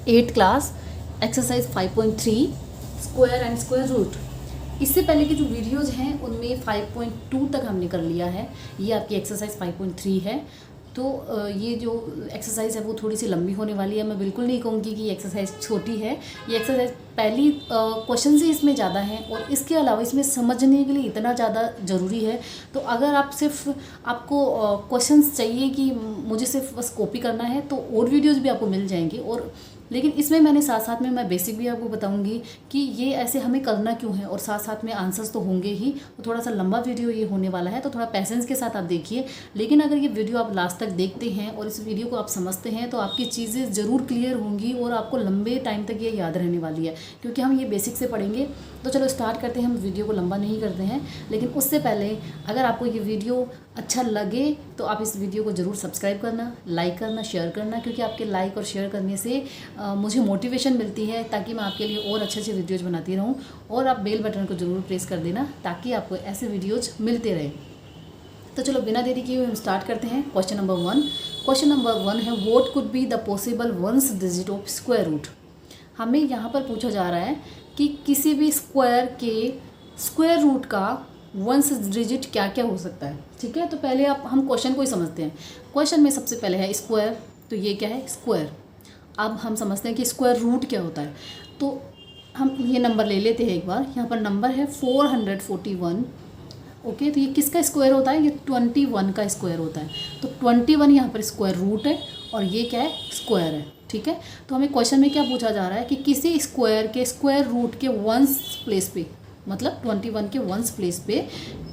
8th class exercise 5.3 square and square root. इससे पहले की जो वीडियोज़ हैं उनमें 5.2 तक हमने कर लिया है। ये आपकी एक्सरसाइज 5.3 है। तो ये जो एक्सरसाइज है वो थोड़ी सी लंबी होने वाली है। मैं बिल्कुल नहीं कहूँगी कि ये एक्सरसाइज छोटी है। ये एक्सरसाइज पहली क्वेश्चन से इसमें ज़्यादा हैं और इसके अलावा इसमें समझने के लिए इतना ज़्यादा ज़रूरी है। तो अगर आप सिर्फ आपको क्वेश्चंस चाहिए कि मुझे सिर्फ बस कॉपी करना है तो और वीडियोज़ भी आपको मिल जाएंगी। और लेकिन इसमें मैंने साथ साथ में मैं बेसिक भी आपको बताऊंगी कि ये ऐसे हमें करना क्यों है, और साथ साथ में आंसर्स तो होंगे ही। तो थोड़ा सा लंबा वीडियो ये होने वाला है, तो थोड़ा पेशेंस के साथ आप देखिए। लेकिन अगर ये वीडियो आप लास्ट तक देखते हैं और इस वीडियो को आप समझते हैं तो आपकी चीज़ें ज़रूर क्लियर होंगी और आपको लंबे टाइम तक ये याद रहने वाली है, क्योंकि हम ये बेसिक से पढ़ेंगे। तो चलो स्टार्ट करते हैं। हम वीडियो को लंबा नहीं करते हैं, लेकिन उससे पहले अगर आपको ये वीडियो अच्छा लगे तो आप इस वीडियो को ज़रूर सब्सक्राइब करना, लाइक करना, शेयर करना, क्योंकि आपके लाइक और शेयर करने से मुझे मोटिवेशन मिलती है ताकि मैं आपके लिए और अच्छे अच्छे वीडियोज़ बनाती रहूं। और आप बेल बटन को ज़रूर प्रेस कर देना ताकि आपको ऐसे वीडियोज़ मिलते रहे। तो चलो बिना देरी किए हुए हम स्टार्ट करते हैं। Question number 1। क्वेश्चन नंबर 1 है what could be the possible ones digit of square root. हमें यहाँ पर पूछा जा रहा है कि किसी भी स्क्वायर के स्क्वायर रूट का वंस डिजिट क्या क्या हो सकता है। ठीक है, तो पहले हम क्वेश्चन को ही समझते हैं। क्वेश्चन में सबसे पहले है स्क्वायर, तो ये क्या है स्क्वायर। अब हम समझते हैं कि स्क्वायर रूट क्या होता है। तो हम ये नंबर ले लेते हैं एक बार। यहाँ पर नंबर है 441। ओके, तो ये किसका स्क्वायर होता है? ये 21 का स्क्वायर होता है। तो 21 यहाँ पर स्क्वायर रूट है और ये क्या है? स्क्वायर है। ठीक है, तो हमें क्वेश्चन में क्या पूछा जा रहा है कि किसी स्क्वायर के स्क्वायर रूट के वंस प्लेस पे, मतलब 21 के वंस प्लेस पे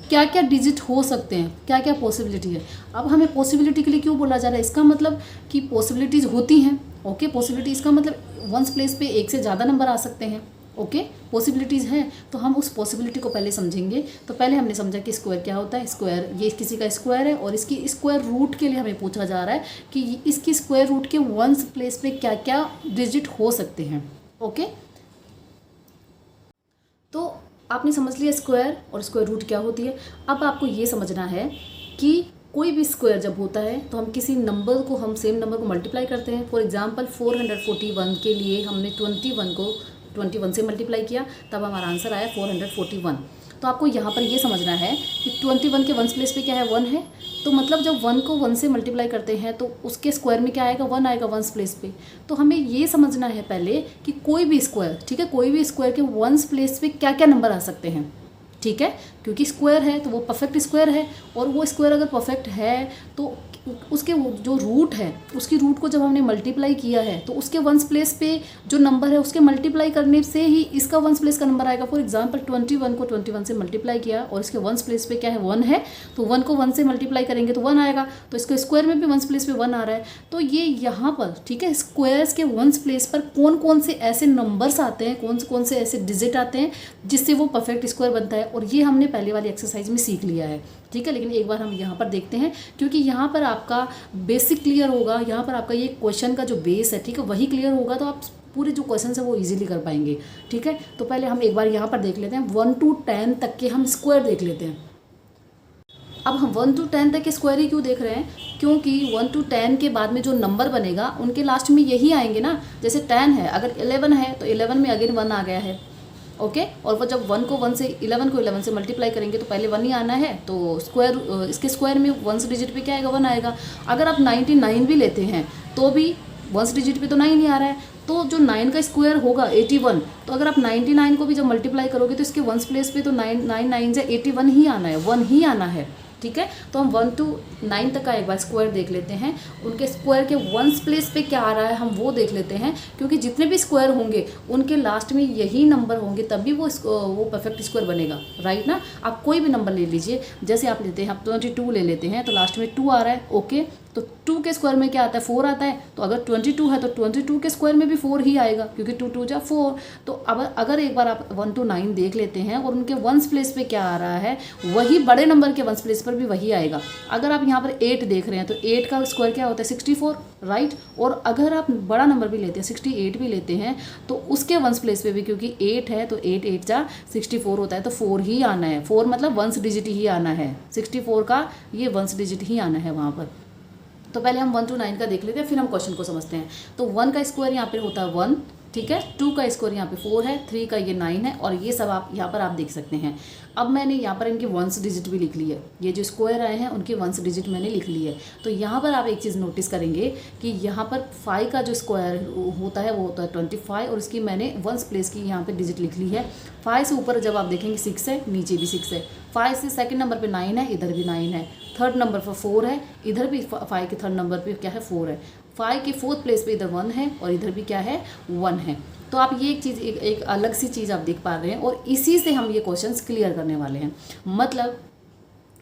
क्या क्या डिजिट हो सकते हैं, क्या क्या पॉसिबिलिटी है। अब हमें पॉसिबिलिटी के लिए क्यों बोला जा रहा है? इसका मतलब कि पॉसिबिलिटीज़ होती हैं। ओके, पॉसिबिलिटी इसका मतलब वंस प्लेस पे एक से ज़्यादा नंबर आ सकते हैं। ओके, पॉसिबिलिटीज़ हैं, तो हम उस पॉसिबिलिटी को पहले समझेंगे। तो पहले हमने समझा कि स्क्वायर क्या होता है। स्क्वायर ये किसी का स्क्वायर है और इसकी स्क्वायर रूट के लिए हमें पूछा जा रहा है कि इसकी स्क्वायर रूट के वंस प्लेस पे क्या क्या डिजिट हो सकते हैं। ओके, तो आपने समझ लिया स्क्वायर और स्क्वायर रूट क्या होती है। अब आपको ये समझना है कि कोई भी स्क्वायर जब होता है तो हम किसी नंबर को, हम सेम नंबर को मल्टीप्लाई करते हैं। फॉर एग्जांपल 441 के लिए हमने 21 को 21 से मल्टीप्लाई किया, तब हमारा आंसर आया 441। तो आपको यहाँ पर ये समझना है कि 21 के वंस प्लेस पे क्या है? 1 है। तो मतलब जब 1 को 1 से मल्टीप्लाई करते हैं तो उसके स्क्वायर में क्या आएगा? 1 आएगा वंस प्लेस पे। तो हमें ये समझना है पहले कि कोई भी स्क्वायर, ठीक है, कोई भी स्क्वायर के वंस प्लेस पे क्या क्या नंबर आ सकते हैं। ठीक है, क्योंकि स्क्वायर है तो वो परफेक्ट स्क्वायर है, और वो स्क्वायर अगर परफेक्ट है तो उसके जो रूट है, उसकी रूट को जब हमने मल्टीप्लाई किया है तो उसके वंस प्लेस पे जो नंबर है उसके मल्टीप्लाई करने से ही इसका वंस प्लेस का नंबर आएगा। फॉर एग्जांपल 21 को 21 से मल्टीप्लाई किया और इसके वंस प्लेस पे क्या है? 1 है। तो 1 को 1 से मल्टीप्लाई करेंगे तो 1 आएगा। तो इसके स्क्वायर में भी वंस प्लेस पे 1 आ रहा है। तो ये यहाँ पर, ठीक है, स्क्वायर्स के वंस प्लेस पर कौन कौन से ऐसे नंबर्स आते हैं, कौन से ऐसे डिजिट आते हैं जिससे वो परफेक्ट स्क्वायर बनता है, और ये हमने पहले वाली एक्सरसाइज में सीख लिया है। ठीक है, लेकिन एक बार हम यहाँ पर देखते हैं, क्योंकि यहाँ पर आपका बेसिक क्लियर होगा, यहाँ पर आपका ये क्वेश्चन का जो बेस है, ठीक है, वही क्लियर होगा, तो आप पूरे जो क्वेश्चन है वो इजीली कर पाएंगे। ठीक है, तो पहले हम एक बार यहाँ पर देख लेते हैं 1 to 10 तक के हम स्क्वायर देख लेते हैं। अब हम 1 to 10 तक के स्क्वायर ही क्यों देख रहे हैं? क्योंकि 1 to 10 के बाद में जो नंबर बनेगा उनके लास्ट में यही आएंगे ना। जैसे 10 है, अगर 11 है तो 11 में अगेन 1 आ गया है। ओके, और वो जब 1 को 1 से 11 को 11 से मल्टीप्लाई करेंगे तो पहले 1 ही आना है। तो स्क्वायर, इसके स्क्वायर में वंस डिजिट पे क्या आएगा? 1 आएगा। अगर आप 99 भी लेते हैं तो भी वंस डिजिट पे तो 9 ही आ रहा है। तो जो 9 का स्क्वायर होगा 81, तो अगर आप 99 को भी जब मल्टीप्लाई करोगे तो इसके वंस प्लेस पे तो 9 से 81 ही आना है, 1 ही आना है। ठीक है, तो हम 1 to 9 तक का एक बार स्क्वायर देख लेते हैं। उनके स्क्वायर के वंस प्लेस पे क्या आ रहा है हम वो देख लेते हैं, क्योंकि जितने भी स्क्वायर होंगे उनके लास्ट में यही नंबर होंगे, तभी वो परफेक्ट स्क्वायर बनेगा। राइट ना? आप कोई भी नंबर ले लीजिए, जैसे आप लेते हैं, आप 22 ले लेते हैं तो लास्ट में 2 आ रहा है। ओके, तो 2 के स्क्वायर में क्या आता है? 4 आता है। तो अगर 22 है तो 22 के स्क्वायर में भी 4 ही आएगा, क्योंकि 2 2 जा 4। तो अब अगर एक बार आप 1 to 9 देख लेते हैं और उनके वंस प्लेस पे क्या आ रहा है, वही बड़े नंबर के वंस प्लेस पर भी वही आएगा। अगर आप यहाँ पर 8 देख रहे हैं तो 8 का स्क्वायर क्या होता है? 64। राइट, और अगर आप बड़ा नंबर भी लेते हैं, 68 भी लेते हैं, तो उसके वंस प्लेस पे भी, क्योंकि 8 है तो 8 8 जा 64 होता है, तो 4 ही आना है। 4 मतलब वंस डिजिट ही आना है। 64 का ये वंस डिजिट ही आना है वहाँ पर। तो पहले हम 1 to 9 का देख लेते हैं, फिर हम क्वेश्चन को समझते हैं। तो 1 का स्क्वायर यहाँ पे होता है 1, ठीक है। 2 का स्क्वायर यहाँ पे 4 है, 3 का ये 9 है, और ये सब आप यहाँ पर आप देख सकते हैं। अब मैंने यहाँ पर इनकी वंस डिजिट भी लिख ली है, ये जो स्क्वायर आए हैं उनकी वंस डिजिट मैंने लिख ली है। तो यहाँ पर आप एक चीज़ नोटिस करेंगे कि यहाँ पर 5 का जो स्क्वायर होता है वो होता है 25, और इसकी मैंने वंस प्लेस की यहाँ पे डिजिट लिख ली है। 5 से ऊपर जब आप देखेंगे 6 है, नीचे भी 6 है। 5 से सेकंड नंबर पे 9 है, इधर भी 9 है। थर्ड नंबर पर 4 है, इधर भी 5 के थर्ड नंबर पे क्या है 4 है। 5 के फोर्थ प्लेस पे इधर 1 है और इधर भी क्या है 1 है। तो आप ये एक चीज़ एक अलग सी चीज़ आप देख पा रहे हैं, और इसी से हम ये क्वेश्चंस क्लियर करने वाले हैं। मतलब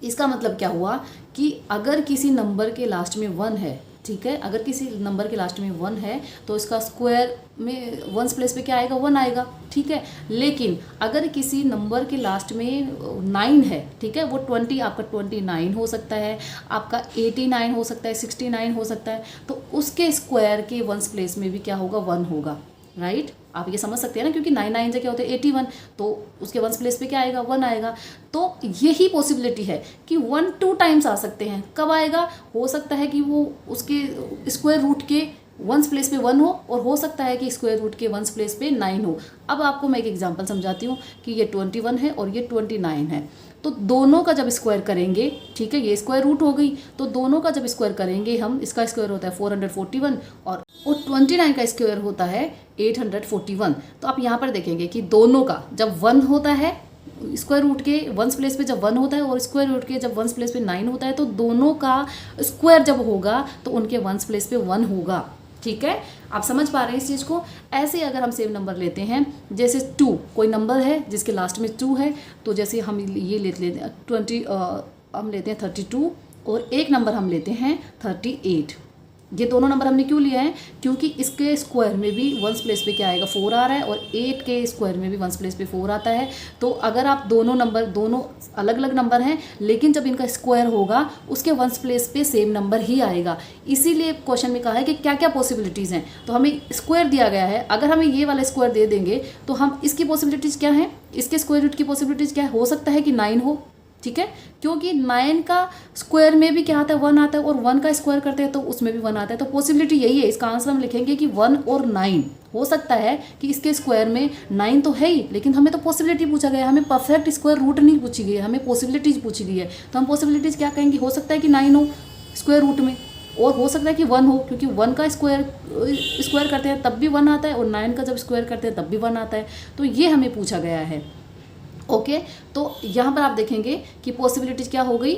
इसका मतलब क्या हुआ कि अगर किसी नंबर के लास्ट में 1 है, ठीक है, अगर किसी नंबर के लास्ट में 1 है तो इसका स्क्वायर में वंस प्लेस पे क्या आएगा 1 आएगा, ठीक है। लेकिन अगर किसी नंबर के लास्ट में 9 है, ठीक है, वो 20 आपका 29 हो सकता है, आपका 89 हो सकता है, 69 हो सकता है, तो उसके स्क्वायर के वंस प्लेस में भी क्या होगा 1 होगा, राइट। आप ये समझ सकते हैं ना, क्योंकि 9 से क्या होता है 81, तो उसके वंस प्लेस पे क्या आएगा 1 आएगा। तो यही पॉसिबिलिटी है कि 1 2 टाइम्स आ सकते हैं। कब आएगा? हो सकता है कि वो उसके स्क्वायर रूट के वंस प्लेस पे 1 हो, और हो सकता है कि स्क्वायर रूट के वंस प्लेस पे 9 हो। अब आपको मैं एक एग्जांपल समझाती हूँ कि ये 21 है और ये 29 है। तो दोनों का जब स्क्वायर करेंगे, ठीक है, ये स्क्वायर रूट हो गई, तो दोनों का जब स्क्वायर करेंगे हम, इसका स्क्वायर होता है 441 और 29 का स्क्वायर होता है 841। तो आप यहाँ पर देखेंगे कि दोनों का जब 1 होता है, स्क्वायर रूट के वंस प्लेस पे जब 1 होता है और स्क्वायर रूट के जब वंस प्लेस पे 9 होता है, तो दोनों का स्क्वायर जब होगा तो उनके वंस प्लेस पे 1 होगा, ठीक है। आप समझ पा रहे हैं इस चीज़ को। ऐसे अगर हम सेम नंबर लेते हैं, जैसे 2, कोई नंबर है जिसके लास्ट में 2 है, तो जैसे हम ये लेते हैं 20, हम लेते हैं 32, और एक नंबर हम लेते हैं 38। ये दोनों नंबर हमने क्यों लिए हैं? क्योंकि इसके स्क्वायर में भी वंस प्लेस पे क्या आएगा 4 आ रहा है, और 8 के स्क्वायर में भी वंस प्लेस पे 4 आता है। तो अगर आप दोनों अलग अलग नंबर हैं, लेकिन जब इनका स्क्वायर होगा उसके वंस प्लेस पे सेम नंबर ही आएगा। इसीलिए क्वेश्चन में कहा है कि क्या क्या पॉसिबिलिटीज़ हैं। तो हमें स्क्वायर दिया गया है, अगर हमें ये वाला स्क्वायर दे देंगे तो हम इसकी पॉसिबिलिटीज़ क्या है, इसके स्क्वायर रूट की पॉसिबिलिटीज़ क्या है, हो सकता है कि 9 हो, ठीक है, क्योंकि 9 का स्क्वायर में भी क्या आता है 1 आता है, और 1 का स्क्वायर करते हैं तो उसमें भी 1 आता है। तो पॉसिबिलिटी यही है, इसका आंसर हम लिखेंगे कि 1 और 9 हो सकता है कि इसके स्क्वायर में 9 तो है ही, लेकिन हमें तो पॉसिबिलिटी पूछा गया है, हमें परफेक्ट स्क्वायर रूट नहीं पूछी गई है, हमें पॉसिबिलिटीज़ पूछी गई है। तो हम पॉसिबिलिटीज़ क्या कहेंगे, हो सकता है कि 9 हो स्क्वायर रूट में, और हो सकता है कि 1 हो, क्योंकि 1 का स्क्वायर करते हैं तब भी 1 आता है, और 9 का जब स्क्वायर करते हैं तब भी 1 आता है। तो ये हमें पूछा गया है, ओके। तो यहाँ पर आप देखेंगे कि पॉसिबिलिटीज़ क्या हो गई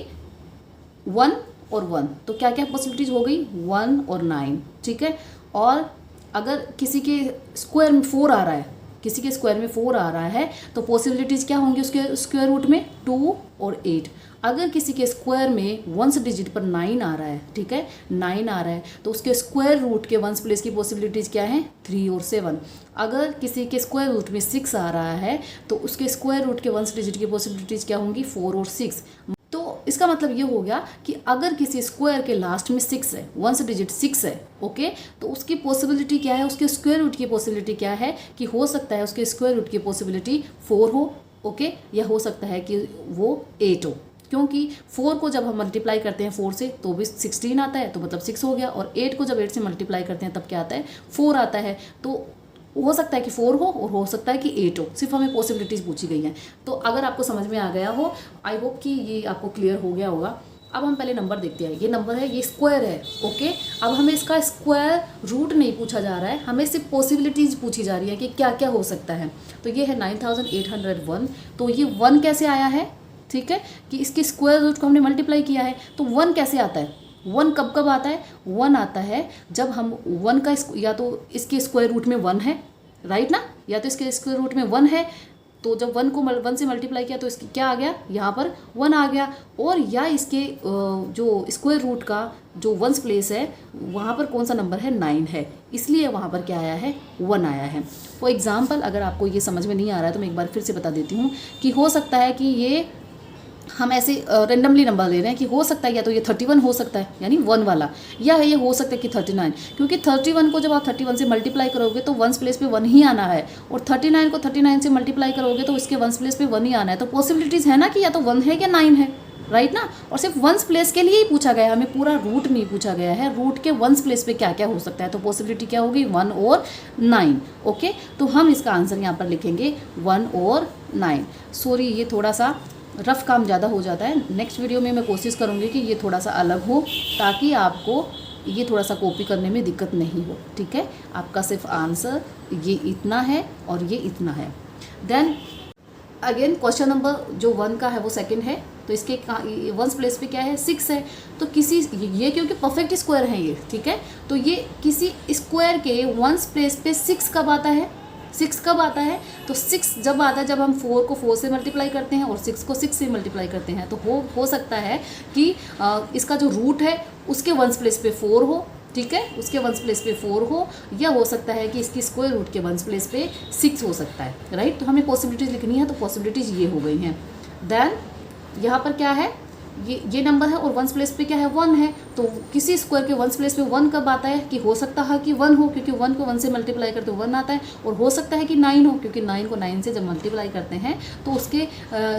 1 और 1, तो क्या क्या पॉसिबिलिटीज़ हो गई 1 और 9, ठीक है। और अगर किसी के स्क्वायर में 4 आ रहा है, किसी के स्क्वायर में 4 आ रहा है, तो पॉसिबिलिटीज़ क्या होंगी उसके स्क्वायर रूट में 2 और 8। अगर किसी के स्क्वायर में वंस डिजिट पर 9 आ रहा है, ठीक है, 9 आ रहा है, तो उसके स्क्वायर रूट के वंस प्लेस की पॉसिबिलिटीज़ क्या है 3 और 7। अगर किसी के स्क्वायर रूट में 6 आ रहा है, तो उसके स्क्वायर रूट के वंस डिजिट की पॉसिबिलिटीज़ क्या होंगी 4 और 6। तो इसका मतलब ये हो गया कि अगर किसी स्क्वायर के लास्ट में 6 है, वंस डिजिट 6 है, ओके, तो उसकी पॉसिबिलिटी क्या है, उसके स्क्वायर रूट की पॉसिबिलिटी क्या है कि हो सकता है उसके स्क्वायर रूट की पॉसिबिलिटी 4 हो, ओके, या हो सकता है कि वो 8 हो। क्योंकि 4 को जब हम मल्टीप्लाई करते हैं 4 से तो भी 16 आता है, तो मतलब 6 हो गया, और 8 को जब 8 से मल्टीप्लाई करते हैं तब क्या आता है 4 आता है। तो हो सकता है कि 4 हो और हो सकता है कि 8 हो, सिर्फ हमें पॉसिबिलिटीज़ पूछी गई हैं। तो अगर आपको समझ में आ गया हो, आई होप कि ये आपको क्लियर हो गया होगा। अब हम पहले नंबर देखते हैं। ये नंबर है, ये स्क्वायर है, ओके। अब हमें इसका स्क्वायर रूट नहीं पूछा जा रहा है, हमें सिर्फ पॉसिबिलिटीज़ पूछी जा रही है कि क्या क्या हो सकता है। तो ये है 9801। तो ये 1 कैसे आया है, ठीक है, कि इसके स्क्वायर रूट को हमने मल्टीप्लाई किया है। तो 1 कैसे आता है, 1 कब कब आता है, 1 आता है जब हम 1 का या तो इसके स्क्वायर रूट में 1 है, राइट ना, या तो इसके स्क्वायर रूट में 1 है, तो जब 1 को 1 से मल्टीप्लाई किया तो इसकी क्या आ गया, यहाँ पर 1 आ गया। और या इसके जो स्क्वायर रूट का जो वंस प्लेस है वहाँ पर कौन सा नंबर है 9 है, इसलिए वहाँ पर क्या आया है 1 आया है। फॉर एग्जाम्पल अगर आपको ये समझ में नहीं आ रहा है तो मैं एक बार फिर से बता देती हूँ कि हो सकता है कि ये हम ऐसे रेंडमली नंबर ले रहे हैं कि हो सकता है या तो ये 31 हो सकता है यानी 1 वाला, या ये हो सकता है कि 39, क्योंकि 31 को जब आप 31 से मल्टीप्लाई करोगे तो वंस प्लेस पे 1 ही आना है, और 39 को 39 से मल्टीप्लाई करोगे तो इसके वंस प्लेस पे 1 ही आना है। तो पॉसिबिलिटीज़ है ना कि या तो 1 है या 9 है, राइट ना। और सिर्फ वंस प्लेस के लिए ही पूछा गया है, हमें पूरा रूट नहीं पूछा गया है। रूट के वंस प्लेस पे क्या क्या हो सकता है, तो पॉसिबिलिटी क्या होगी 1 और 9। ओके, तो हम इसका आंसर यहाँ पर लिखेंगे 1 और 9। सॉरी ये थोड़ा सा रफ काम ज़्यादा हो जाता है, नेक्स्ट वीडियो में मैं कोशिश करूँगी कि ये थोड़ा सा अलग हो ताकि आपको ये थोड़ा सा कॉपी करने में दिक्कत नहीं हो। ठीक है, आपका सिर्फ आंसर ये इतना है और ये इतना है। देन अगेन क्वेश्चन नंबर जो 1 का है वो सेकंड है, तो इसके वंस प्लेस पे क्या है 6 है। तो किसी ये क्योंकि परफेक्ट स्क्वायर है ये, ठीक है, तो ये किसी स्क्वायर के वंस प्लेस पे 6 कब आता है, 6 कब आता है, तो 6 जब आता है जब हम 4 को 4 से मल्टीप्लाई करते हैं और 6 को 6 से मल्टीप्लाई करते हैं। तो हो सकता है कि इसका जो रूट है उसके वंस प्लेस पे 4 हो, ठीक है, उसके वंस प्लेस पे 4 हो, या हो सकता है कि इसकी स्क्वायर रूट के वंस प्लेस पे 6 हो सकता है, राइट। तो हमें पॉसिबिलिटीज़ लिखनी है, तो पॉसिबिलिटीज़ ये हो गई हैं। देन यहाँ पर क्या है, ये नंबर है और वंस प्लेस पे क्या है 1 है। तो किसी स्क्वायर के वंस प्लेस पे 1 कब आता है, कि हो सकता है कि 1 हो क्योंकि 1 को 1 से मल्टीप्लाई करते 1 आता है, और हो सकता है कि 9 हो क्योंकि 9 को 9 से जब मल्टीप्लाई करते हैं तो उसके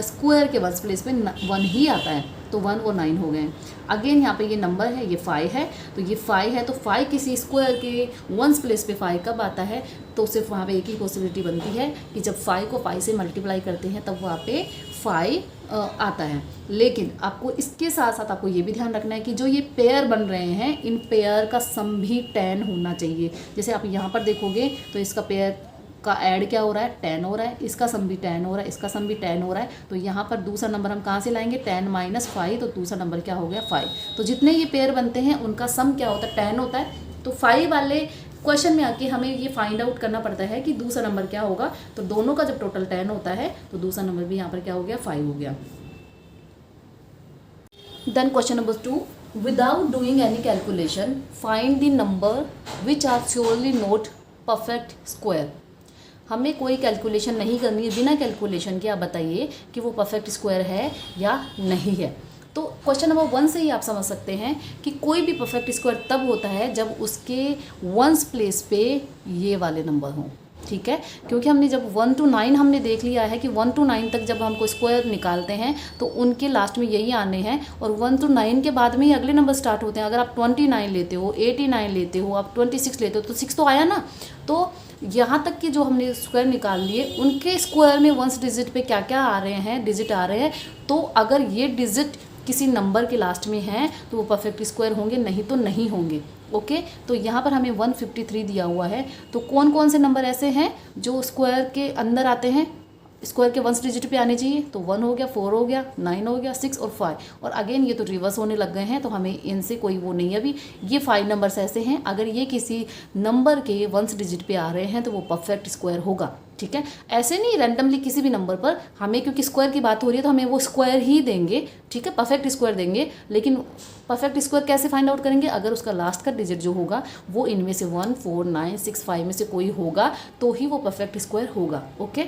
स्क्वायर के वंस प्लेस पे 1 ही आता है। तो 1 और 9 हो गए। अगेन यहाँ पे ये नंबर है, ये 5 है, तो ये 5 है, तो 5 किसी स्क्वायर के वंस प्लेस पे 5 कब आता है, तो सिर्फ वहाँ पे एक ही पॉसिबिलिटी बनती है कि जब 5 को 5 से मल्टीप्लाई करते हैं तब वहाँ पे 5 आता है। लेकिन आपको इसके साथ साथ आपको ये भी ध्यान रखना है कि जो ये पेयर बन रहे हैं इन पेयर का सम भी 10 होना चाहिए। जैसे आप यहाँ पर देखोगे तो इसका पेयर का ऐड क्या हो रहा है 10 हो रहा है, इसका सम भी 10 हो रहा है, इसका सम भी 10 हो रहा है। तो यहाँ पर दूसरा नंबर हम कहाँ से लाएंगे 10 - 5, तो दूसरा नंबर क्या हो गया 5। तो जितने ये पेयर बनते हैं उनका सम क्या होता है 10 होता है। तो 5 वाले क्वेश्चन में आके हमें ये फाइंड आउट करना पड़ता है कि दूसरा नंबर क्या होगा। तो दोनों का जब टोटल 10 होता है तो दूसरा नंबर भी यहाँ पर क्या हो गया 5 हो गया। Then question number 2, without doing any calculation find the number which are surely not perfect square. हमें कोई कैलकुलेशन नहीं करनी है, बिना कैलकुलेशन के आप बताइए कि वो परफेक्ट स्क्वायर है या नहीं है। तो क्वेश्चन नंबर 1 से ही आप समझ सकते हैं कि कोई भी परफेक्ट स्क्वायर तब होता है जब उसके वंस प्लेस पे ये वाले नंबर हों, ठीक है। क्योंकि हमने जब 1 to 9 हमने देख लिया है कि 1 to 9 तक जब हमको स्क्वायर निकालते हैं तो उनके लास्ट में यही आने हैं, और 1 to 9 के बाद में ही अगले नंबर स्टार्ट होते हैं। अगर आप 29 लेते हो, 89 लेते हो, आप 26 लेते हो तो 6 तो आया ना। तो यहाँ तक कि जो हमने स्क्वायर निकाल लिए उनके स्क्वायर में वंस डिजिट पे क्या क्या आ रहे हैं, डिजिट आ रहे हैं। तो अगर ये डिजिट किसी नंबर के लास्ट में हैं तो वो परफेक्ट स्क्वायर होंगे, नहीं तो नहीं होंगे। ओके, तो यहाँ पर हमें 153 दिया हुआ है। तो कौन कौन से नंबर ऐसे हैं जो स्क्वायर के अंदर आते हैं, स्क्वायर के वंस डिजिट पे आने चाहिए? तो 1 हो गया, 4 हो गया, 9 हो गया, 6 और 5। और अगेन ये तो रिवर्स होने लग गए हैं, तो हमें इनसे कोई वो नहीं है। अभी ये 5 नंबर्स ऐसे हैं, अगर ये किसी नंबर के वंस डिजिट पे आ रहे हैं तो वो परफेक्ट स्क्वायर होगा, ठीक है। ऐसे नहीं रैंडमली किसी भी नंबर पर हमें, क्योंकि स्क्वायर की बात हो रही है तो हमें वो स्क्वायर ही देंगे, ठीक है, परफेक्ट स्क्वायर देंगे। लेकिन परफेक्ट स्क्वायर कैसे फाइंड आउट करेंगे? अगर उसका लास्ट का डिजिट जो होगा वो इनमें से 1, 4, 9, 6, 5 में से कोई होगा तो ही वो परफेक्ट स्क्वायर होगा। ओके,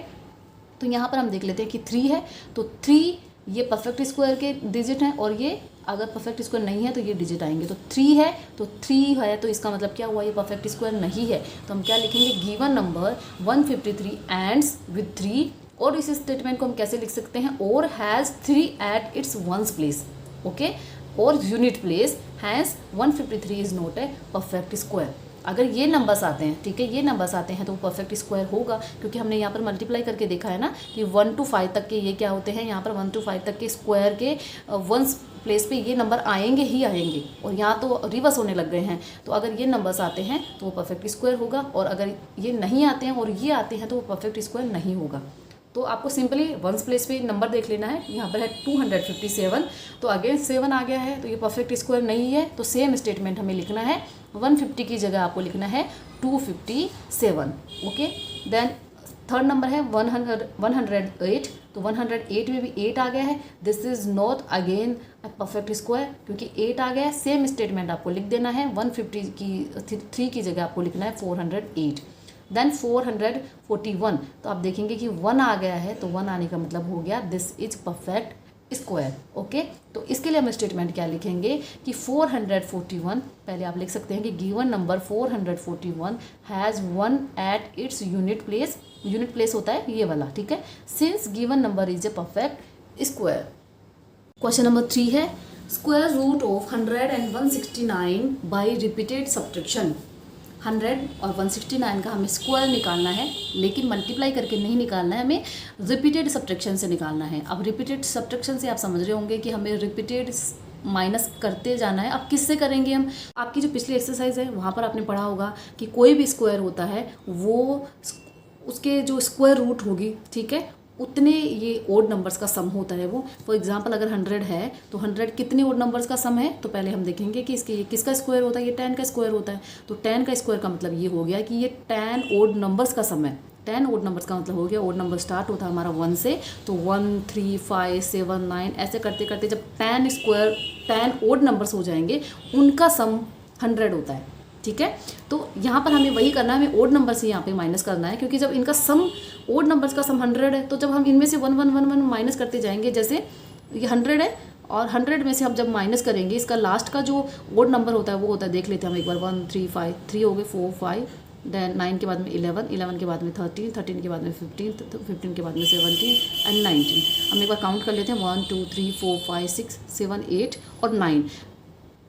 तो यहाँ पर हम देख लेते हैं कि 3 है, तो 3 ये परफेक्ट स्क्वायर के डिजिट हैं, और ये अगर परफेक्ट स्क्वायर नहीं है तो ये डिजिट आएंगे। तो 3 है, तो 3 है, तो इसका मतलब क्या हुआ, ये परफेक्ट स्क्वायर नहीं है। तो हम क्या लिखेंगे, गिवन नंबर 153 एंड्स विद 3। और इस स्टेटमेंट को हम कैसे लिख सकते हैं, और has 3 at its ones place. Okay, और unit place has 153 is not a perfect square. अगर ये नंबर्स आते हैं, ठीक है, ये नंबर्स आते हैं तो वो परफेक्ट स्क्वायर होगा, क्योंकि हमने यहाँ पर मल्टीप्लाई करके देखा है ना कि 1 to 5 तक के ये क्या होते हैं, यहाँ पर 1 to 5 तक के स्क्वायर के वंस प्लेस पे ये नंबर आएंगे ही आएंगे, और यहाँ तो रिवर्स होने लग गए हैं। तो अगर ये नंबर्स आते हैं तो वो परफेक्ट स्क्वायर होगा, और अगर ये नहीं आते हैं और ये आते हैं तो वो परफेक्ट स्क्वायर नहीं होगा। तो आपको सिंपली वंस प्लेस पे नंबर देख लेना है। यहाँ पर है 257, तो अगेन 7 आ गया है, तो ये परफेक्ट स्क्वायर नहीं है। तो सेम स्टेटमेंट हमें लिखना है, 150 की जगह आपको लिखना है 257। ओके, देन थर्ड नंबर है 108, तो 108 में भी 8 आ गया है। This is not again perfect square, क्योंकि 8 आ गया है। सेम स्टेटमेंट आपको लिख देना है, 150 की 3 की जगह आपको लिखना है 408। देन 441, तो आप देखेंगे कि 1 आ गया है, तो 1 आने का मतलब हो गया this is perfect square. Okay, तो इसके लिए हम स्टेटमेंट क्या लिखेंगे कि 441, पहले आप लिख सकते हैं कि given number 441 has 1 at its unit place. Unit place होता है ये वाला, ठीक है, since given number is a perfect square. Question number 3 है square root of 100 and 169 by repeated subtraction. 100 और 169 का हमें स्क्वायर निकालना है, लेकिन मल्टीप्लाई करके नहीं निकालना है, हमें रिपीटेड सब्ट्रैक्शन से निकालना है। अब रिपीटेड सब्ट्रैक्शन से आप समझ रहे होंगे कि हमें रिपीटेड माइनस करते जाना है। अब किससे करेंगे हम? आपकी जो पिछली एक्सरसाइज है वहाँ पर आपने पढ़ा होगा कि कोई भी स्क्वायर होता है वो उसके जो स्क्वायर रूट होगी, ठीक है, उतने ये ओड नंबर्स का सम होता है वो। फॉर एग्जांपल अगर 100 है तो 100 कितने ओड नंबर्स का सम है? तो पहले हम देखेंगे कि इसके ये किसका स्क्वायर होता है। ये 10 का स्क्वायर होता है। तो 10 का स्क्वायर का मतलब ये हो गया कि ये 10 ओड नंबर्स का सम है। 10 ओड नंबर्स का मतलब हो गया, ओड नंबर स्टार्ट होता है हमारा 1 से, तो 1 3 5 7 9 ऐसे करते करते जब 10 ओड नंबर्स हो जाएंगे उनका सम 100 होता है, ठीक है। तो यहाँ पर हमें वही करना है, हमें ओड नंबर से यहाँ पे माइनस करना है, क्योंकि जब इनका सम ओड नंबर्स का सम 100 है तो जब हम इनमें से 1 1 1 1 माइनस करते जाएंगे, जैसे ये 100 है और 100 में से हम जब माइनस करेंगे इसका लास्ट का जो ओड नंबर होता है वो होता है, देख लेते हैं हम एक बार, 1 3 5 3 हो गए, 4 5 देन 9 के बाद में 11 11 के बाद में 13 13 के बाद में 15 15 के बाद में 17 एंड 19। हम एक बार काउंट कर लेते हैं, 1 2 3 4 5 6 7 8 और 9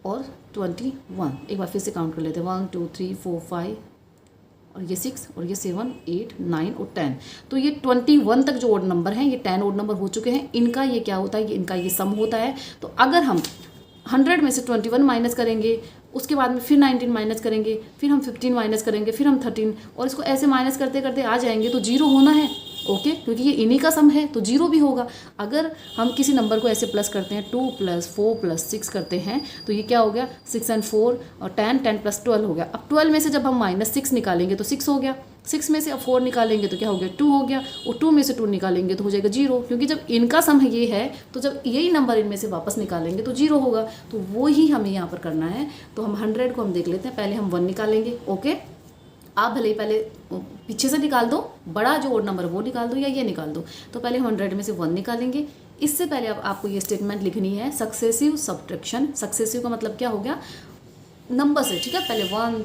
और 21। एक बार फिर से काउंट कर लेते हैं, 1 2 3 4 5 और ये 6 और ये 7 8 9 और 10। तो ये 21 तक जो ओड नंबर हैं, ये 10 ओड नंबर हो चुके हैं। इनका ये क्या होता है, ये इनका ये सम होता है। तो अगर हम 100 में से 21 माइनस करेंगे, उसके बाद में फिर 19 माइनस करेंगे, फिर हम 15 माइनस करेंगे, फिर हम 13, और इसको ऐसे माइनस करते करते आ जाएंगे तो जीरो होना है, ओके, क्योंकि ये इन्हीं का सम है तो जीरो भी होगा। अगर हम किसी नंबर को ऐसे प्लस करते हैं, 2 + 4 + 6 करते हैं, तो ये क्या हो गया, 6 और 4 और 10 10 + 12 हो गया। अब 12 में से जब हम -6 निकालेंगे तो 6 हो गया, 6 में से अब 4 निकालेंगे तो क्या हो गया, 2 हो गया, और 2 में से 2 निकालेंगे तो हो जाएगा 0, क्योंकि जब इनका सम ये है तो जब यही नंबर इनमें से वापस निकालेंगे तो 0 होगा। तो वो ही हमें यहाँ पर करना है। तो हम 100 को हम देख लेते हैं, पहले हम 1 निकालेंगे, ओके। आप भले ही पहले पीछे से निकाल दो, बड़ा जो ओड नंबर वो निकाल दो या ये निकाल दो। तो पहले हम 100 में से 1 निकालेंगे। इससे पहले अब आपको ये स्टेटमेंट लिखनी है, सक्सेसिव सब्ट्रैक्शन। सक्सेसिव का मतलब क्या हो गया, नंबर से, ठीक है। पहले 1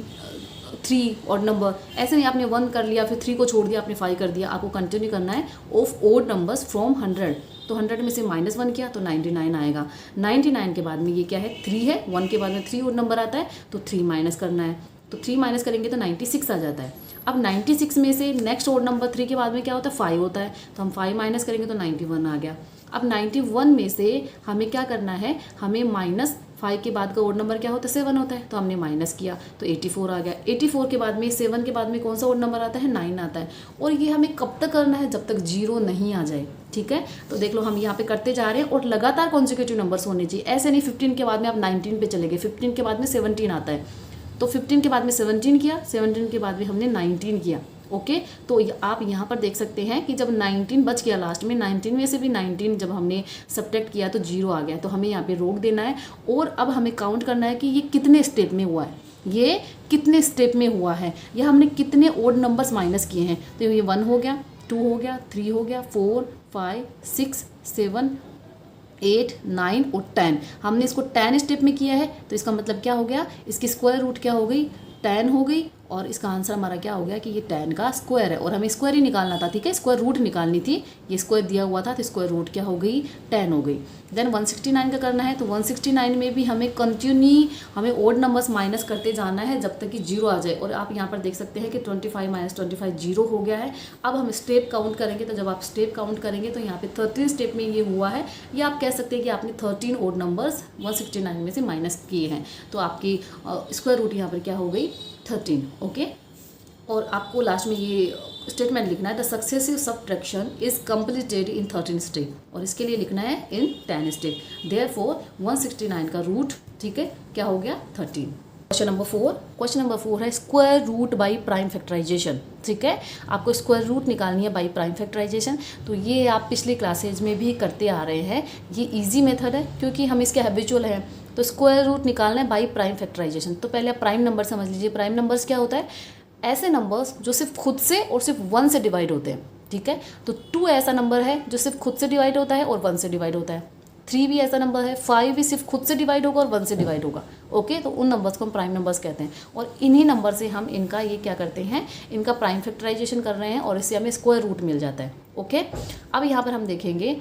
3 और नंबर, ऐसे नहीं आपने 1 कर लिया फिर 3 को छोड़ दिया, आपने 5 कर दिया, आपको कंटिन्यू करना है ऑफ ओड नंबर्स फ्रॉम 100। तो 100 में से -1 किया तो 99 आएगा। 99 के बाद में ये क्या है, 3 है, 1 के बाद में 3 ओड नंबर आता है तो 3 माइनस करना है, तो 3 माइनस करेंगे तो 96 आ जाता है। अब 96 में से नेक्स्ट ओड नंबर 3 के बाद में क्या होता है, 5 होता है, तो हम 5 माइनस करेंगे तो 91 आ गया। अब 91 में से हमें क्या करना है, हमें -5 के बाद का ओड नंबर क्या होता है, 7 होता है, तो हमने माइनस किया तो 84 आ गया। 84 के बाद में 7 के बाद में कौन सा ओड नंबर आता है, 9 आता है। और ये हमें कब तक करना है, जब तक 0 नहीं आ जाए, ठीक है। तो देख लो हम यहाँ पे करते जा रहे हैं और लगातार कॉन्जिक्यूटिव नंबर्स होने चाहिए। ऐसे नहीं 15 के बाद में आप 19 पे चले गए, 15 के बाद में 17 आता है, तो 15 के बाद में 17 किया, 17 के बाद में हमने 19 किया, ओके। तो आप यहाँ पर देख सकते हैं कि जब 19 बच गया लास्ट में, 19 में से भी 19 जब हमने सब्ट्रैक्ट किया तो 0 आ गया। तो हमें यहाँ पे रोक देना है और अब हमें काउंट करना है कि ये कितने स्टेप में हुआ है, ये कितने स्टेप में हुआ है, या हमने कितने ओड नंबर्स माइनस किए हैं। तो ये 1 हो गया, 2 हो गया, 3 हो गया, 4 5 6 7 8 9 और 10। हमने इसको 10 स्टेप में किया है, तो इसका मतलब क्या हो गया, इसकी स्क्वायर रूट क्या हो गई, 10 हो गई, और इसका आंसर हमारा क्या हो गया कि ये 10 का स्क्वायर है। और हमें स्क्वायर ही निकालना था, ठीक है, स्क्वायर रूट निकालनी थी, ये स्क्वायर दिया हुआ था तो स्क्वायर रूट क्या हो गई, 10 हो गई। देन 169 का करना है, तो 169 में भी हमें कंटिन्यू हमें ओड नंबर्स माइनस करते जाना है जब तक कि 0 आ जाए। और आप यहाँ पर देख सकते हैं कि 25 - 25 0 हो गया है। अब हम स्टेप काउंट करेंगे, तो जब आप स्टेप काउंट करेंगे तो यहाँ पे 13 स्टेप में ये हुआ है, या आप कह सकते हैं कि आपने 13 ओड नंबर्स 169 में से माइनस किए हैं। तो आपकी स्क्वायर रूट यहाँ पर क्या हो गई, 13, ओके। और आपको लास्ट में ये स्टेटमेंट लिखना है, the successive subtraction is completed in 13 step, और इसके लिए लिखना है इन 10 स्टेप। देयरफॉर 169 का रूट, ठीक है, क्या हो गया, 13। क्वेश्चन नंबर 4 है square root by prime factorization, ठीक है। आपको स्क्वायर रूट निकालनी है बाई प्राइम फैक्टराइजेशन। तो ये आप पिछली क्लासेज में भी करते आ रहे हैं, ये इजी मेथड है क्योंकि हम इसके हैबिचुअल हैं। तो स्क्वायर रूट निकालना है बाई प्राइम फैक्टराइजेशन। तो पहले आप प्राइम नंबर समझ लीजिए। प्राइम नंबर्स क्या होता है, ऐसे नंबर्स जो सिर्फ खुद से और सिर्फ 1 से डिवाइड होते हैं, ठीक है। तो 2 ऐसा नंबर है जो सिर्फ खुद से डिवाइड होता है और 1 से डिवाइड होता है। 3 भी ऐसा नंबर है, 5 भी सिर्फ खुद से डिवाइड होगा और 1 से डिवाइड होगा, ओके। तो उन नंबर्स को हम प्राइम नंबर्स कहते हैं, और इन्हीं नंबर से हम इनका ये क्या करते हैं, इनका प्राइम फैक्टराइजेशन कर रहे हैं और इससे हमें स्क्वायर रूट मिल जाता है, ओके। अब यहाँ पर हम देखेंगे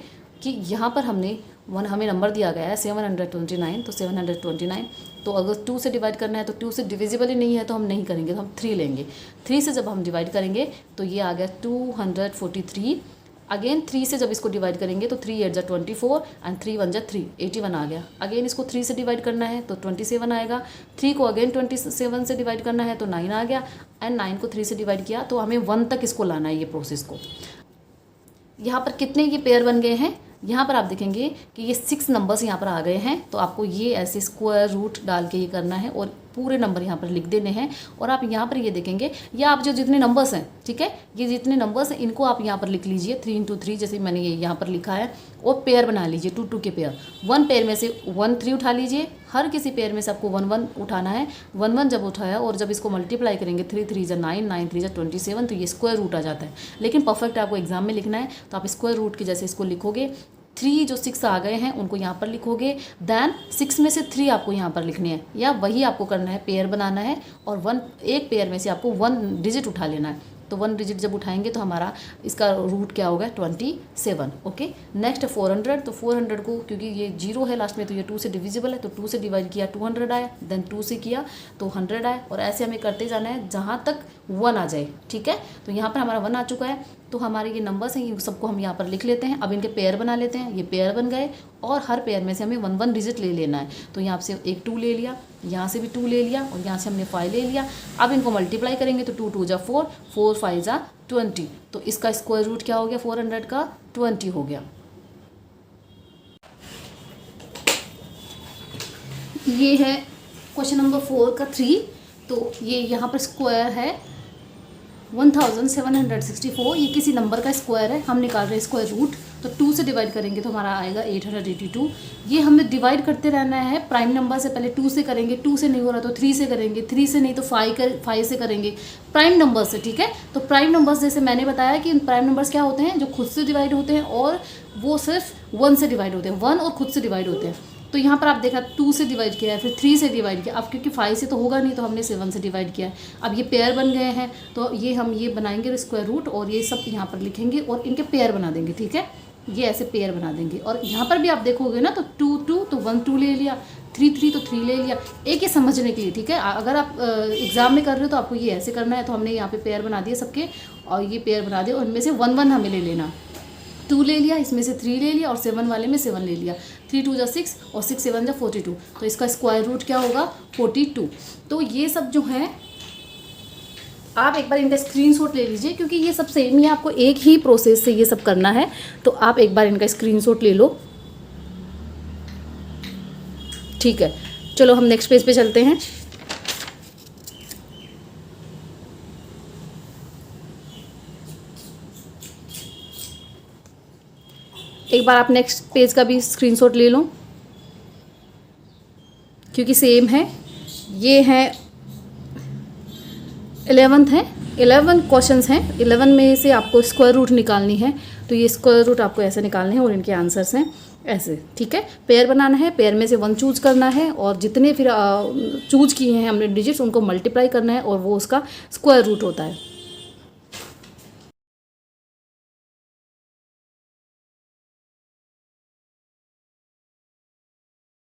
कि यहाँ पर हमने वन हमें नंबर दिया गया है 729, तो 729, तो अगर 2 से डिवाइड करना है तो 2 से डिविजिबल ही नहीं है तो हम नहीं करेंगे, तो हम 3 लेंगे। 3 से जब हम डिवाइड करेंगे तो ये आ गया 243। अगेन 3 से जब इसको डिवाइड करेंगे तो 3 8 जा 24 एंड 3 1 जा 3, 81 आ गया। अगेन इसको 3 से डिवाइड करना है तो 27 आएगा। 3 को अगेन 27 से डिवाइड करना है तो 9 आ गया, एंड 9 को 3 से डिवाइड किया तो हमें 1 तक इसको लाना है, ये प्रोसेस को। यहाँ पर कितने ये पेयर बन गए हैं, यहाँ पर आप देखेंगे कि ये 6 नंबर्स यहाँ पर आ गए हैं। तो आपको ये ऐसे स्क्वायर रूट डाल के ये करना है और पूरे नंबर यहाँ पर लिख देने हैं। और आप यहाँ पर ये देखेंगे, या आप जो जितने नंबर्स हैं, ठीक है, ये जितने नंबर्स हैं इनको आप यहाँ पर लिख लीजिए 3 into 3, जैसे मैंने ये यहाँ पर लिखा है, और पेयर बना लीजिए 2 2 के पेयर। 1 पेयर में से 1 3 उठा लीजिए, हर किसी पेयर में से आपको 1 1 उठाना है। 1 1 जब उठाया और जब इसको मल्टीप्लाई करेंगे 3 3 जा 9, 9 3 जा 27, तो ये स्क्वायर रूट आ जाता है। लेकिन परफेक्ट आपको एग्जाम में लिखना है तो आप स्क्वायर रूट के जैसे इसको लिखोगे। 3 जो 6 आ गए हैं उनको यहाँ पर लिखोगे, देन 6 में से 3 आपको यहाँ पर लिखने हैं, या वही आपको करना है, पेयर बनाना है और एक पेयर में से आपको 1 डिजिट उठा लेना है। तो 1 डिजिट जब उठाएंगे तो हमारा इसका रूट क्या होगा 27। Okay, next 400। तो 400 को क्योंकि ये 0 है लास्ट में तो ये 2 से डिविजिबल है, तो 2 से डिवाइड किया 200 आया, देन 2 से किया तो 100 आया, और ऐसे हमें करते जाना है जहाँ तक 1 आ जाए। ठीक है, तो यहाँ पर हमारा 1 आ चुका है। तो हमारे ये नंबर्स हैं, इन सबको हम यहाँ पर लिख लेते हैं। अब इनके पेयर बना लेते हैं। ये पेयर बन गए और हर पेयर में से हमें 1 1 डिजिट ले लेना है। तो यहाँ से एक 2 ले लिया, यहाँ से भी 2 ले लिया, और यहाँ से हमने 5 ले लिया। अब इनको मल्टीप्लाई करेंगे तो 2 2 जा 4, 4 5 जा 20। तो इसका स्क्वायर रूट क्या हो गया 400 का 20 हो गया। ये है क्वेश्चन नंबर 4 का 3। तो ये यहाँ पर स्क्वायर है 1764, ये किसी नंबर का स्क्वायर है, हम निकाल रहे हैं स्क्वायर रूट। तो 2 से डिवाइड करेंगे तो हमारा आएगा 882। ये हमें डिवाइड करते रहना है प्राइम नंबर से। पहले 2 से करेंगे, 2 से नहीं हो रहा तो 3 से करेंगे, 3 से नहीं तो 5 से करेंगे, प्राइम नंबर से। ठीक है, तो प्राइम नंबर्स जैसे मैंने बताया कि प्राइम नंबर्स क्या होते हैं, जो खुद से डिवाइड होते हैं और वो सिर्फ 1 से डिवाइड होते हैं, 1 और खुद से डिवाइड होते हैं। तो यहाँ पर आप देखा 2 से डिवाइड किया है, फिर 3 से डिवाइड किया। अब क्योंकि 5 से तो होगा नहीं तो हमने 7 से डिवाइड किया है। अब ये पेयर बन गए हैं तो ये हम ये बनाएंगे स्क्वायर रूट और ये सब यहाँ पर लिखेंगे और इनके पेयर बना देंगे। ठीक है, ये ऐसे पेयर बना देंगे। और यहाँ पर भी आप देखोगे ना तो 2 2 तो 1 2 ले लिया, 3 3 तो 3 ले लिया, एक ये समझने के लिए। ठीक है, अगर आप एग्जाम में कर रहे हो तो आपको ये ऐसे करना है। तो हमने यहाँ पे पेयर बना दिए सबके, और ये पेयर बना दिए और इनमें से 1 1 हमें ले लेना। 2 ले लिया, इसमें से 3 ले लिया और 7 वाले में 7 ले लिया। 3 2 जा 6 और 6 7 जा 42। तो इसका स्क्वायर रूट क्या होगा 42। तो ये सब जो है आप एक बार इनका स्क्रीनशॉट ले लीजिए, क्योंकि ये सब सेम ही है, आपको एक ही प्रोसेस से ये सब करना है। तो आप एक बार इनका स्क्रीनशॉट ले लो। ठीक है, चलो हम नेक्स्ट पेज पे चलते हैं। एक बार आप नेक्स्ट पेज का भी स्क्रीनशॉट ले लो, क्योंकि सेम है। ये है 11th है, 11 क्वेश्चंस हैं। 11 में से आपको स्क्वायर रूट निकालनी है। तो ये स्क्वायर रूट आपको ऐसे निकालने हैं और इनके आंसर्स हैं ऐसे। ठीक है, पेयर बनाना है, पेयर में से 1 चूज करना है और जितने फिर चूज किए हैं हमने डिजिट्स उनको मल्टीप्लाई करना है और वो उसका स्क्वायर रूट होता है।